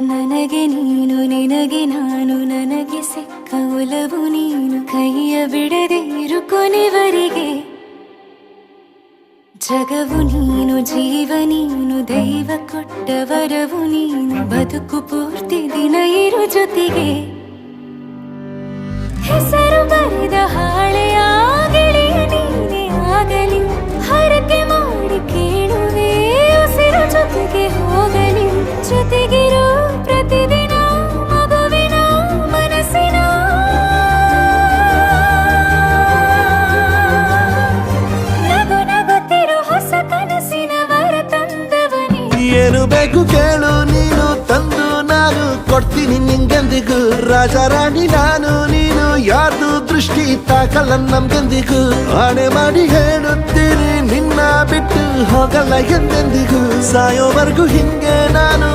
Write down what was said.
ನನಗೆ ನೀನು ನಿನಗೆ ನಾನು ನನಗೆ ಸಿಕ್ಕ ಒಲವು ನೀನು ಕೈಯ ಬಿಡದಿರು ಕೊನೆವರೆಗೆ ಜಗವು ನೀನು ಜೀವ ನೀನು ದೈವ ಕೊಟ್ಟ ವರವು ನೀನು ಬದುಕು ಪೂರ್ತಿ ದಿನ ಇರು ಜೊತೆಗೆ ಹೆಸರು ಬರೆದ ಹಾಳೆಯ ಗೆಳೆಯ ನೀನೇ ಆಗಲಿ ಹರಕೆ ಮಾಡಿ ಕೇಳುವೆ ಉಸಿರು ಜೊತೆಗೆ ಹೋಗಲಿ ಜೊತೆಗಿರೋ ಪ್ರತಿದಿನ ಮಗುವಿನ ಮನಸ್ಸಿನ ನಗು ನಗುತ್ತಿರೋ ಹೊಸ ಕನಸಿನ ವರ ತಂದವನೇ ಏನು ಬೇಕು ಕೇಳು ನೀನು ತಂದು ನಾನು ಕೊಡ್ತೀನಿ ನಿಂಗೆಂದಿಗೂ ರಾಜ ರಾಣಿ ನಾನು ನೀನು ಯಾರ್ದು ದೃಷ್ಟಿ ತಾಕಲ್ಲ ನಮ್ಗೆಂದಿಗೂ ಆಣೆ ಮಾಡಿ ಹೇಳುತ್ತೀನಿ ನಿನ್ನ ಬಿಟ್ಟು ಹೋಗಲ್ಲ ಎಂದೆಂದಿಗೂ ಸಾಯೋವರೆಗೂ ಹಿಂಗೆ ನಾನು